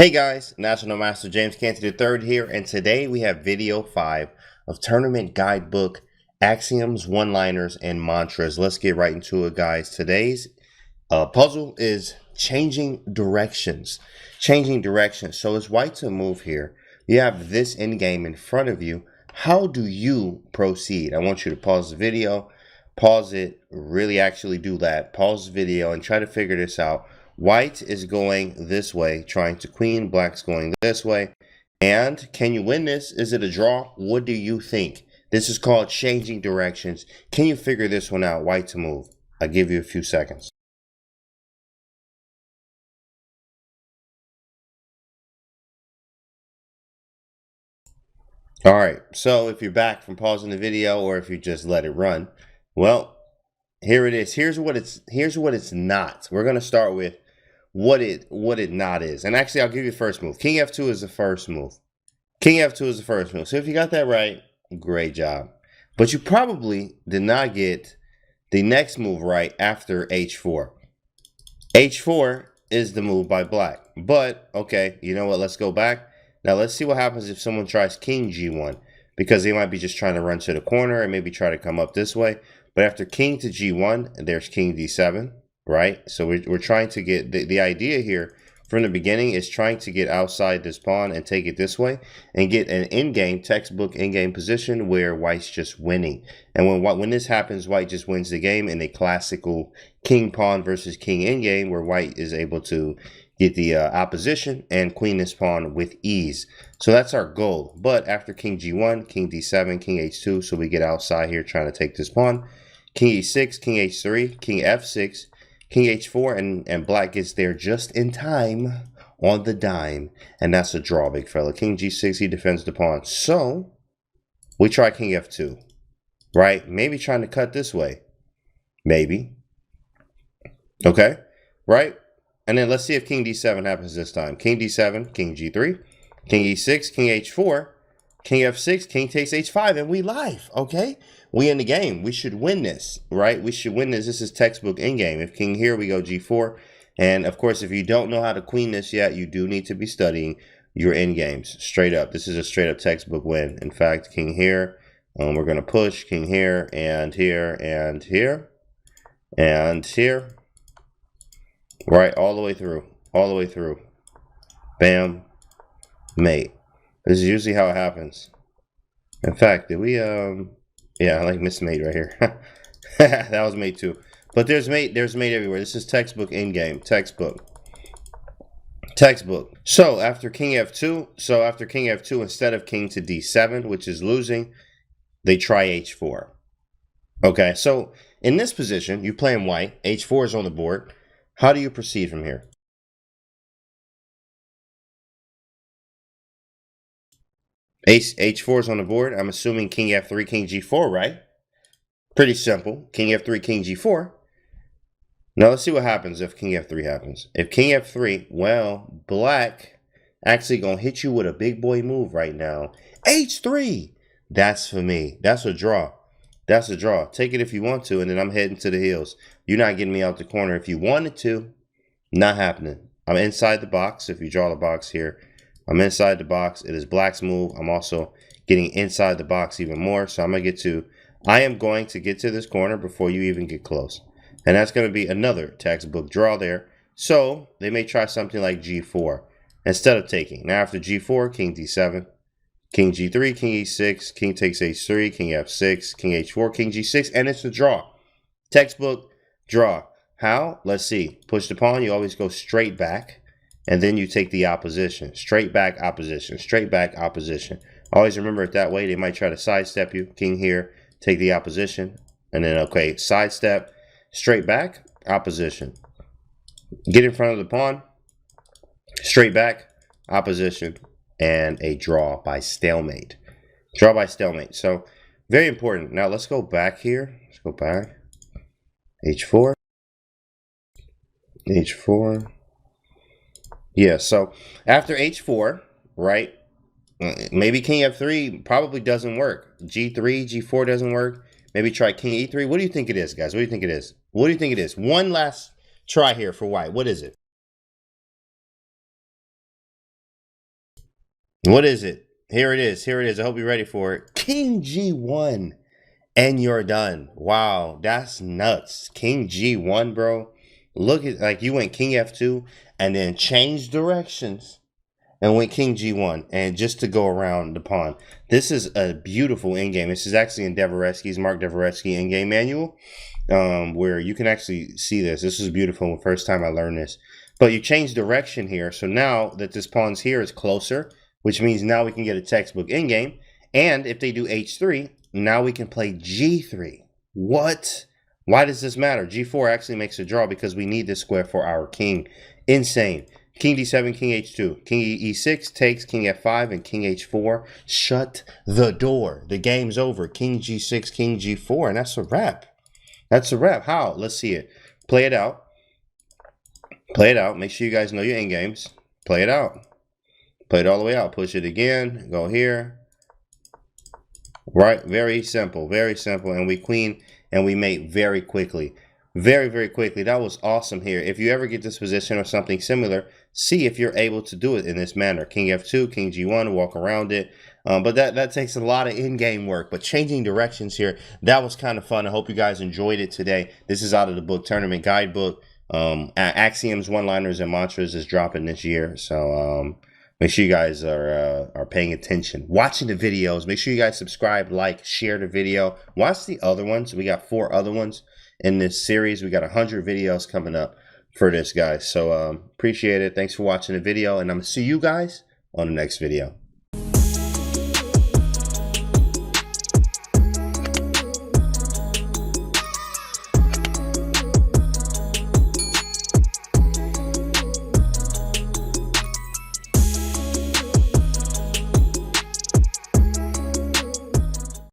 Hey guys, National Master James Canty III here, and today we have video 5 of Tournament Guidebook, Axioms, One-Liners, and Mantras. Let's get right into it, guys. Today's puzzle is changing directions. Changing directions. So it's white to move here. You have this endgame in front of you. How do you proceed? I want you to pause the video, pause it, really actually do that. Pause the video and try to figure this out. White is going this way, trying to queen. Black's going this way. And can you win this? Is it a draw? What do you think? This is called changing directions. Can you figure this one out? White to move. I'll give you a few seconds. All right. So if you're back from pausing the video, or if you just let it run, well, here it is. Here's what it's not. We're going to start with what it not is. And actually, I'll give you the first move. King F2 is the first move. King F2 is the first move. So if you got that right, great job. But you probably did not get the next move right after H4. H4 is the move by black. But, okay, you know what? Let's go back. Now, let's see what happens if someone tries King G1. Because they might be just trying to run to the corner and maybe try to come up this way. But after King to G1, there's King D7. Right, so we're trying to get the idea here from the beginning is trying to get outside this pawn and take it this way and get an in-game textbook in-game position where white's just winning. And when this happens, white just wins the game in a classical king pawn versus king in-game where white is able to get the opposition and queen this pawn with ease. So that's our goal. But after King G1, King D7, King H2, so we get outside here trying to take this pawn. King E6, King H3, King F6. King H4, and black gets there just in time on the dime. And that's a draw, big fella. King G6, he defends the pawn. So, we try King F2, right? Maybe trying to cut this way. Maybe. Okay, right? And then let's see if King D7 happens this time. King D7, King G3, King E6, King H4, King F6, King takes H5, and we live, okay? We in the game. We should win this, right? We should win this. This is textbook in-game. If King here, we go G4. And, of course, if you don't know how to queen this yet, you do need to be studying your in-games. Straight up. This is a straight-up textbook win. In fact, King here, we're going to push. King here, and here, and here, and here. Right, all the way through. All the way through. Bam. Mate. This is usually how it happens. In fact, did we, yeah, I like Miss Mate right here. That was mate too. But there's mate everywhere. This is textbook in-game. Textbook. Textbook. So after King F2, instead of King to D7, which is losing, they try H4. Okay, so in this position, you playing white. H4 is on the board. How do you proceed from here? H4 is on the board. I'm assuming King F3, King G4, right? Pretty simple. King F3, King G4. Now let's see what happens if King F3 happens. If King F3, well, black actually going to hit you with a big boy move right now. H3. That's for me. That's a draw. That's a draw. Take it if you want to, and then I'm heading to the hills. You're not getting me out the corner. If you wanted to, not happening. I'm inside the box. If you draw the box here, I'm inside the box. It is black's move. I'm also getting inside the box even more. So I am going to get to this corner before you even get close. And that's going to be another textbook draw there. So they may try something like G4 instead of taking. Now after G4, King D7, King G3, King E6, King takes H3, King F6, King H4, King G6, and it's a draw. Textbook draw. How? Let's see. Push the pawn. You always go straight back. And then you take the opposition. Straight back opposition. Straight back opposition. Always remember it that way. They might try to sidestep you. King here. Take the opposition. And then, okay, sidestep. Straight back opposition. Get in front of the pawn. Straight back opposition. And a draw by stalemate. Draw by stalemate. So, very important. Now, let's go back here. Let's go back. H4. H4. Yeah, so after H4, right, maybe King F3 probably doesn't work. G3, G4 doesn't work. Maybe try King E3. What do you think it is, guys? What do you think it is? What do you think it is? One last try here for white. What is it? What is it? Here it is. Here it is. I hope you're ready for it. King G1. And you're done. Wow, that's nuts. King G1, bro. Look at, like, you went King F2 and then changed directions and went King G1 and just to go around the pawn. This is a beautiful endgame. This is actually in Dvoretzky's, Mark Dvoretzky endgame manual, where you can actually see this. This is beautiful. The first time I learned this. But you change direction here. So now that this pawn's here is closer, which means now we can get a textbook endgame. And if they do H3, now we can play G3. What? Why does this matter? G4 actually makes a draw because we need this square for our king. Insane. King D7, King H2. King E6 takes King F5 and King H4. Shut the door. The game's over. King G6, King G4, and that's a wrap. That's a wrap. How? Let's see it. Play it out. Play it out. Make sure you guys know your endgames. Play it out. Play it all the way out. Push it again. Go here. Right, very simple, and we queen and we mate very quickly, very quickly. That was awesome here. If you ever get this position or something similar, see if you're able to do it in this manner. King F2, King G1, walk around it, but that takes a lot of in-game work. But changing directions here, that was kind of fun. I hope you guys enjoyed it today. This is out of the book Tournament Guidebook. Axioms, one-liners, and mantras is dropping this year, so make sure you guys are paying attention, watching the videos. Make sure you guys subscribe, like, share the video. Watch the other ones. We got 4 other ones in this series. We got 100 videos coming up for this, guys. So appreciate it. Thanks for watching the video, and I'm going to see you guys on the next video.